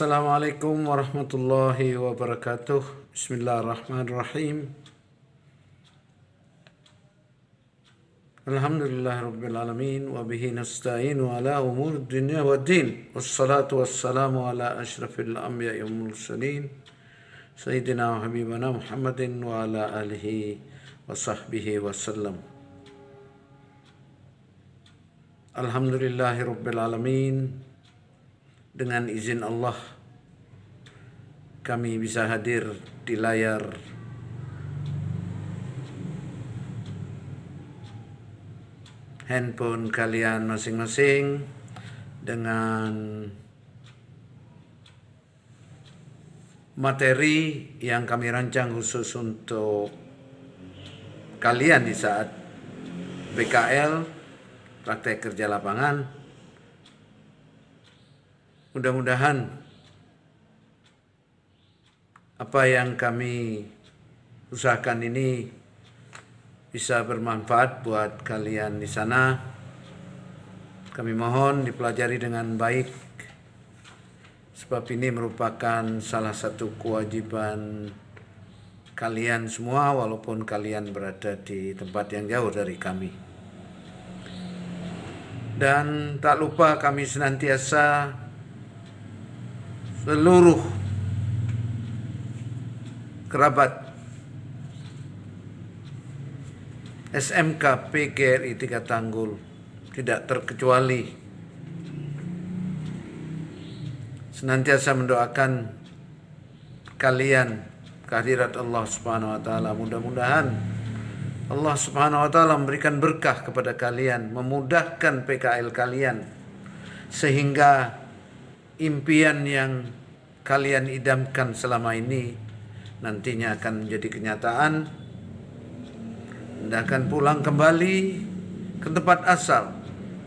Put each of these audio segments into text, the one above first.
Assalamualaikum warahmatullahi wabarakatuh. Bismillahirrahmanirrahim. Alhamdulillahirabbil alamin wa bihi nasta'inu ala umur dunya waddin. Wassalatu wassalamu ala asyrafil anbiya'i wal mursalin sayyidina wa habibana Muhammadin wa ala alihi wa sahbihi wasallam. Alhamdulillahirabbil alamin. Dengan izin Allah, kami bisa hadir di layar handphone kalian masing-masing dengan materi yang kami rancang khusus untuk kalian di saat PKL, praktek kerja lapangan. Mudah-mudahan apa yang kami usahakan ini bisa bermanfaat buat kalian di sana. Kami mohon dipelajari dengan baik, sebab ini merupakan salah satu kewajiban kalian semua walaupun kalian berada di tempat yang jauh dari kami. Dan tak lupa kami senantiasa seluruh kerabat SMK PGRI 3 Tanggul tidak terkecuali senantiasa mendoakan kalian kehadirat Allah Subhanahu wa taala. Mudah-mudahan Allah Subhanahu wa taala memberikan berkah kepada kalian, memudahkan PKL kalian sehingga impian yang kalian idamkan selama ini nantinya akan menjadi kenyataan. Anda akan pulang kembali ke tempat asal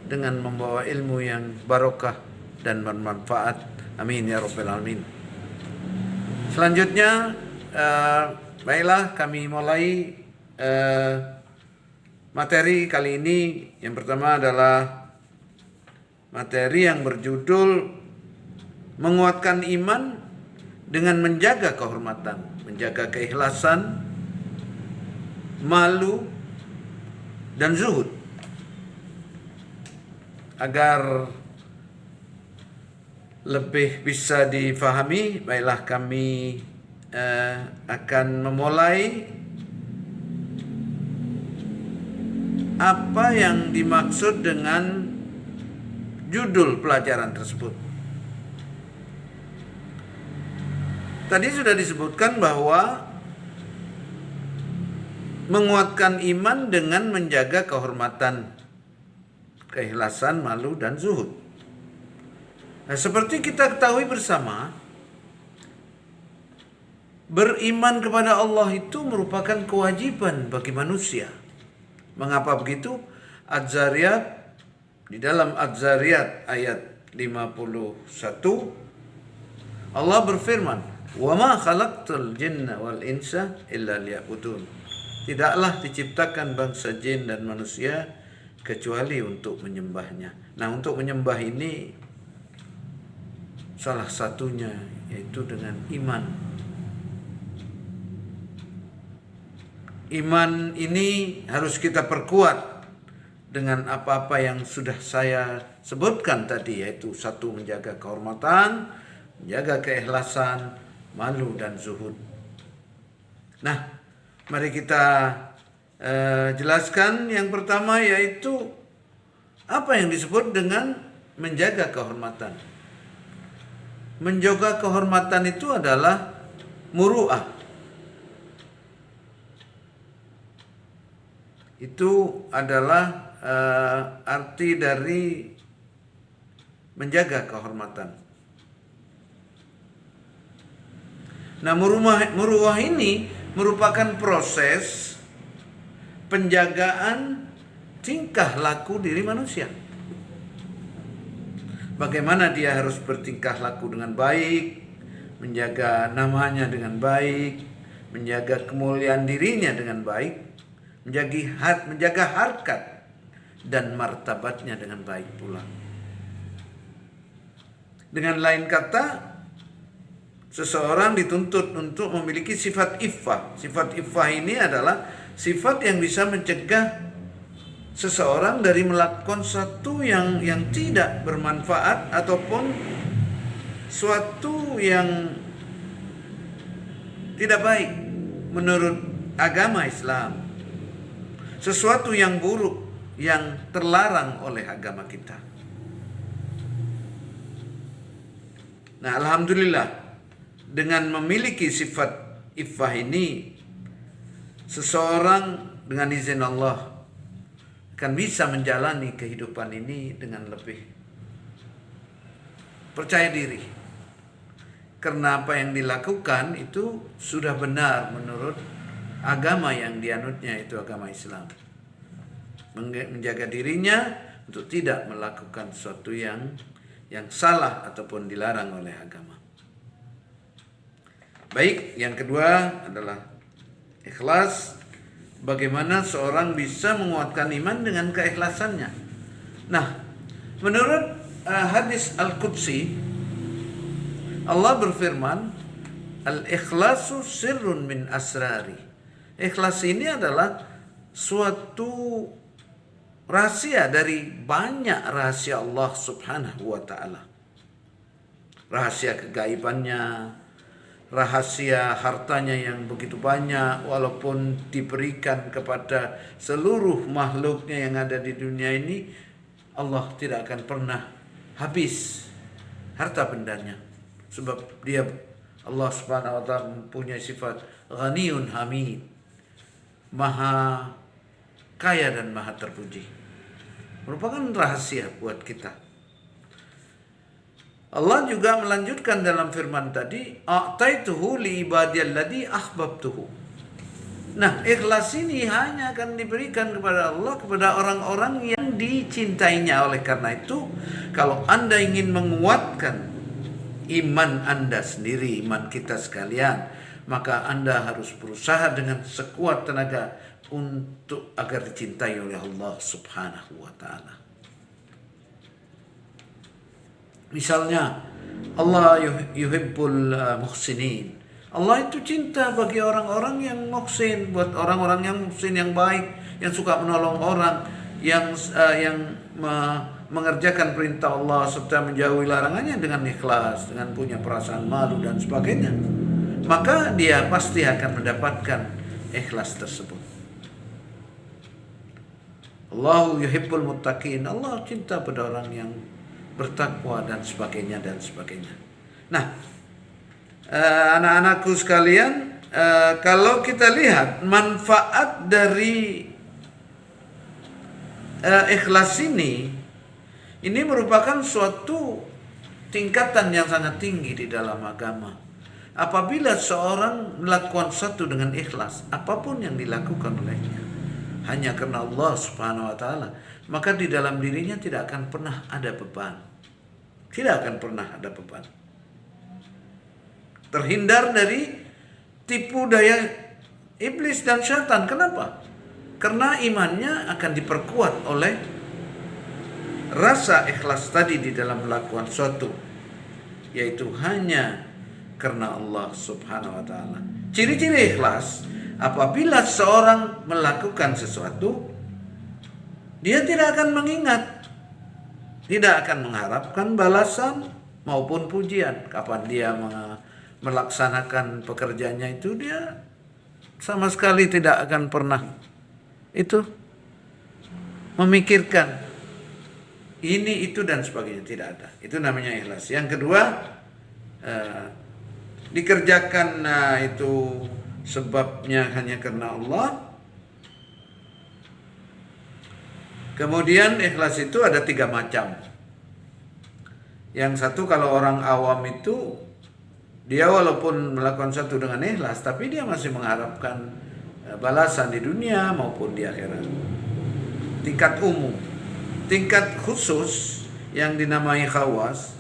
dengan membawa ilmu yang barokah dan bermanfaat. Amin ya rabbal alamin. Selanjutnya, baiklah kami mulai materi kali ini. Yang pertama adalah materi yang berjudul menguatkan iman dengan menjaga kehormatan, menjaga keikhlasan, malu, dan zuhud. Agar lebih bisa difahami, baiklah kami akan memulai apa yang dimaksud dengan judul pelajaran tersebut. Tadi sudah disebutkan bahwa menguatkan iman dengan menjaga kehormatan, keikhlasan, malu, dan zuhud. Nah, seperti kita ketahui bersama, beriman kepada Allah itu merupakan kewajiban bagi manusia. Mengapa begitu? Az-Zariyat, di dalam Az-Zariyat ayat 51, Allah berfirman, "Wa ma khalaqtul jinna wal insa illa liya'budun." Tidaklah diciptakan bangsa jin dan manusia kecuali untuk menyembahnya. Nah, untuk menyembah ini salah satunya yaitu dengan iman. Iman ini harus kita perkuat dengan apa-apa yang sudah saya sebutkan tadi, yaitu satu, menjaga kehormatan, menjaga keikhlasan, malu, dan zuhud. Nah, mari kita jelaskan yang pertama, yaitu apa yang disebut dengan menjaga kehormatan. Menjaga kehormatan itu adalah muru'ah. Itu adalah arti dari menjaga kehormatan. Nah, muruah ini merupakan proses penjagaan tingkah laku diri manusia. Bagaimana dia harus bertingkah laku dengan baik, menjaga namanya dengan baik, menjaga kemuliaan dirinya dengan baik, menjaga harkat dan martabatnya dengan baik pula. Dengan lain kata, seseorang dituntut untuk memiliki sifat iffah. Sifat iffah ini adalah sifat yang bisa mencegah seseorang dari melakukan sesuatu yang tidak bermanfaat ataupun suatu yang tidak baik menurut agama Islam. Sesuatu yang buruk yang terlarang oleh agama kita. Nah, alhamdulillah dengan memiliki sifat iffah ini, seseorang dengan izin Allah akan bisa menjalani kehidupan ini dengan lebih percaya diri. Karena apa yang dilakukan itu sudah benar menurut agama yang dianutnya, itu agama Islam. Menjaga dirinya untuk tidak melakukan sesuatu yang salah ataupun dilarang oleh agama. Baik, yang kedua adalah ikhlas. Bagaimana seorang bisa menguatkan iman dengan keikhlasannya. Nah, menurut hadis Al-Qudsi, Allah berfirman, Al-ikhlasu sirrun min asrari. Ikhlas ini adalah suatu rahasia dari banyak rahasia Allah subhanahu wa ta'ala. Rahasia kegaibannya, rahasia hartanya yang begitu banyak, walaupun diberikan kepada seluruh makhluknya yang ada di dunia ini, Allah tidak akan pernah habis harta bendanya. Sebab dia, Allah subhanahu wa ta'ala, mempunyai sifat ghaniyun hamid, maha kaya dan maha terpuji. Merupakan rahasia buat kita. Allah juga melanjutkan dalam firman tadi, a'taituhu li ibadiyalladzi ahbabtuhu. Nah, ikhlas ini hanya akan diberikan kepada Allah, kepada orang-orang yang dicintainya. Oleh karena itu, kalau Anda ingin menguatkan iman Anda sendiri, iman kita sekalian, maka Anda harus berusaha dengan sekuat tenaga untuk agar dicintai oleh Allah subhanahu wa ta'ala. Misalnya, Allah yuhibbul muhsinin. Allah itu cinta bagi orang-orang yang muhsin, buat orang-orang yang muhsin, yang baik, yang suka menolong orang, yang mengerjakan perintah Allah serta menjauhi larangannya dengan ikhlas, dengan punya perasaan malu dan sebagainya. Maka dia pasti akan mendapatkan ikhlas tersebut. Allahu yuhibbul muttaqin. Allah cinta pada orang yang bertakwa dan sebagainya dan sebagainya. Nah, anak-anakku sekalian, kalau kita lihat manfaat dari ikhlas ini merupakan suatu tingkatan yang sangat tinggi di dalam agama. Apabila seorang melakukan sesuatu dengan ikhlas, apapun yang dilakukan olehnya hanya karena Allah subhanahu wa ta'ala, maka di dalam dirinya tidak akan pernah ada beban. Tidak akan pernah ada beban. Terhindar dari tipu daya iblis dan syaitan. Kenapa? Karena imannya akan diperkuat oleh rasa ikhlas tadi di dalam melakukan sesuatu, yaitu hanya karena Allah subhanahu wa ta'ala. Ciri-ciri ikhlas, apabila seorang melakukan sesuatu, dia tidak akan mengingat, tidak akan mengharapkan balasan maupun pujian. Kapan dia melaksanakan pekerjaannya itu, dia sama sekali tidak akan pernah itu memikirkan ini, itu dan sebagainya. Tidak ada. Itu namanya ikhlas. Yang kedua, dikerjakan itu sebabnya hanya karena Allah. Kemudian ikhlas itu ada 3 macam. Yang satu, kalau orang awam itu, dia walaupun melakukan satu dengan ikhlas, tapi dia masih mengharapkan balasan di dunia maupun di akhirat. Tingkat umum. Tingkat khusus yang dinamai khawas,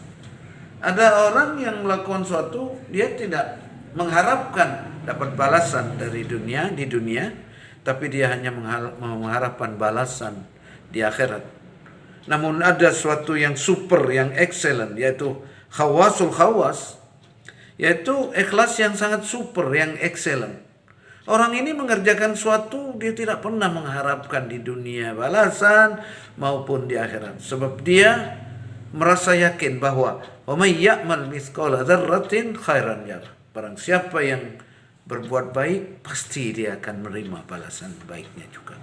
ada orang yang melakukan suatu, dia tidak mengharapkan dapat balasan dari dunia, di dunia, tapi dia hanya mengharapkan balasan di akhirat. Namun ada suatu yang super, yang excellent, yaitu khawasul khawas, yaitu ikhlas yang sangat super, yang excellent. Orang ini mengerjakan suatu, dia tidak pernah mengharapkan di dunia balasan maupun di akhirat. Sebab dia merasa yakin bahwa wa may ya'mal mithqala dzarratin khairan yarah. Barang siapa yang berbuat baik, pasti dia akan menerima balasan baiknya juga.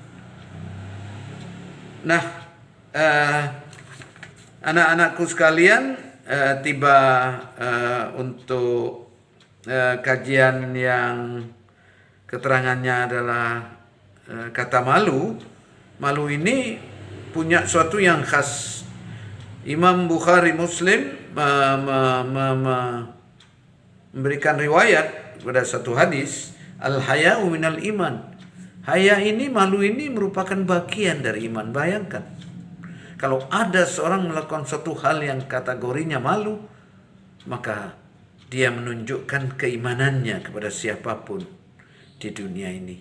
Nah, anak-anakku sekalian, tiba untuk kajian yang keterangannya adalah kata malu. Malu ini punya suatu yang khas. Imam Bukhari Muslim memberikan riwayat pada satu hadis, al-haya'u minal iman. Haya ini, malu ini merupakan bagian dari iman. Bayangkan, kalau ada seorang melakukan suatu hal yang kategorinya malu, maka dia menunjukkan keimanannya kepada siapapun di dunia ini.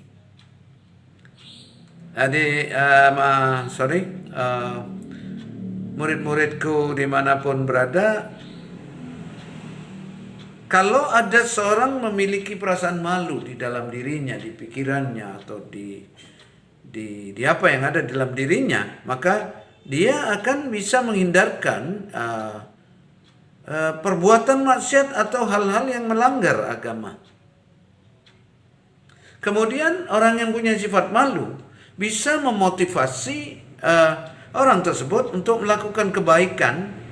Murid-muridku dimanapun berada, kalau ada seorang memiliki perasaan malu di dalam dirinya, di pikirannya, atau di apa yang ada di dalam dirinya, maka dia akan bisa menghindarkan perbuatan maksiat atau hal-hal yang melanggar agama. Kemudian orang yang punya sifat malu bisa memotivasi orang tersebut untuk melakukan kebaikan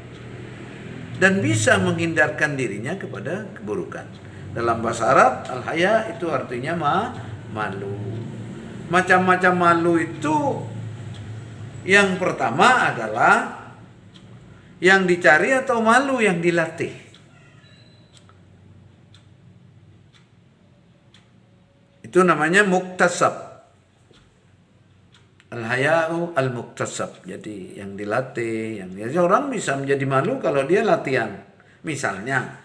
dan bisa menghindarkan dirinya kepada keburukan. Dalam bahasa Arab, al-haya itu artinya malu. Macam-macam malu itu, yang pertama adalah yang dicari atau malu yang dilatih. Itu namanya muktasab. Al-haya'u al-muktasab. Jadi yang dilatih, orang bisa menjadi malu kalau dia latihan. Misalnya,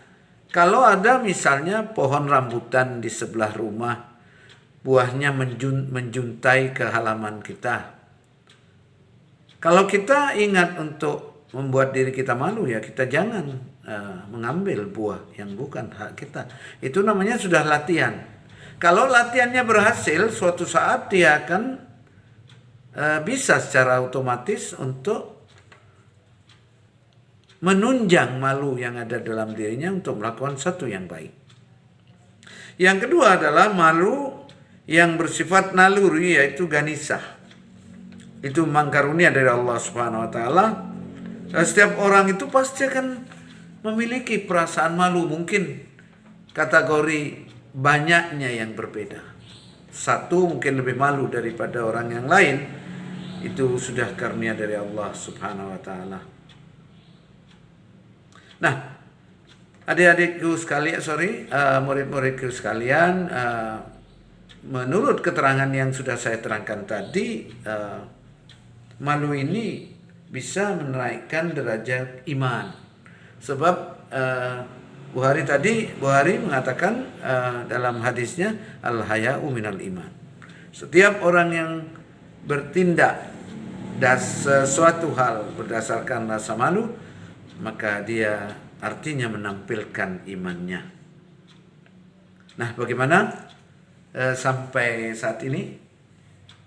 kalau ada misalnya pohon rambutan di sebelah rumah, buahnya menjuntai ke halaman kita. Kalau kita ingat untuk membuat diri kita malu, ya kita jangan mengambil buah yang bukan hak kita. Itu namanya sudah latihan. Kalau latihannya berhasil, suatu saat dia akan bisa secara otomatis untuk menunjang malu yang ada dalam dirinya untuk melakukan sesuatu yang baik. Yang kedua adalah malu yang bersifat naluri, yaitu ganisah. Itu memang karunia dari Allah Subhanahu wa taala. Setiap orang itu pasti akan memiliki perasaan malu, mungkin kategori banyaknya yang berbeda. Satu mungkin lebih malu daripada orang yang lain. Itu sudah karunia dari Allah Subhanahu wa taala. Nah, adik-adikku sekalian, murid-muridku sekalian, menurut keterangan yang sudah saya terangkan tadi, malu ini bisa menaikkan derajat iman. Sebab Bukhari mengatakan dalam hadisnya, al-haya'u minal iman. Setiap orang yang bertindak sesuatu hal berdasarkan rasa malu, maka dia artinya menampilkan imannya. Nah, bagaimana sampai saat ini?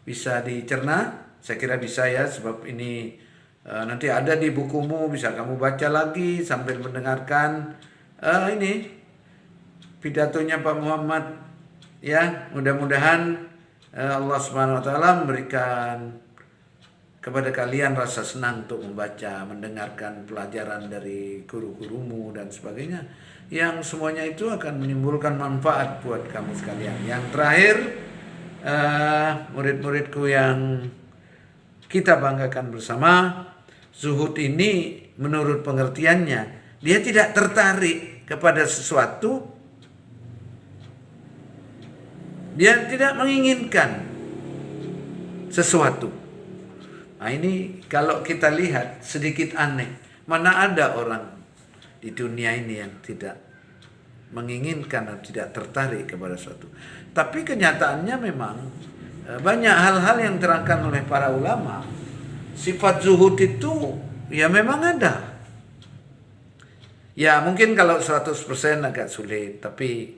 Bisa dicerna? Saya kira bisa ya, sebab ini nanti ada di bukumu, bisa kamu baca lagi sambil mendengarkan ini pidatonya Pak Muhammad. Ya, mudah-mudahan Allah Subhanahu wa taala memberikan kepada kalian rasa senang untuk membaca, mendengarkan pelajaran dari guru-gurumu dan sebagainya, yang semuanya itu akan menimbulkan manfaat buat kamu sekalian. Yang terakhir, murid-muridku yang kita banggakan bersama, zuhud ini menurut pengertiannya, dia tidak tertarik kepada sesuatu, dia tidak menginginkan sesuatu. Nah, ini kalau kita lihat sedikit aneh. Mana ada orang di dunia ini yang tidak menginginkan atau tidak tertarik kepada sesuatu. Tapi kenyataannya memang banyak hal-hal yang terangkan oleh para ulama. Sifat zuhud itu ya memang ada. Ya mungkin kalau 100% agak sulit, tapi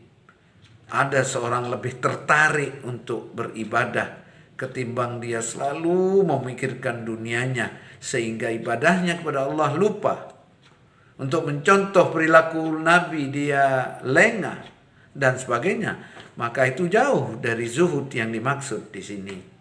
ada seorang lebih tertarik untuk beribadah ketimbang dia selalu memikirkan dunianya sehingga ibadahnya kepada Allah lupa. Untuk mencontoh perilaku Nabi dia lengah dan sebagainya, maka itu jauh dari zuhud yang dimaksud di sini.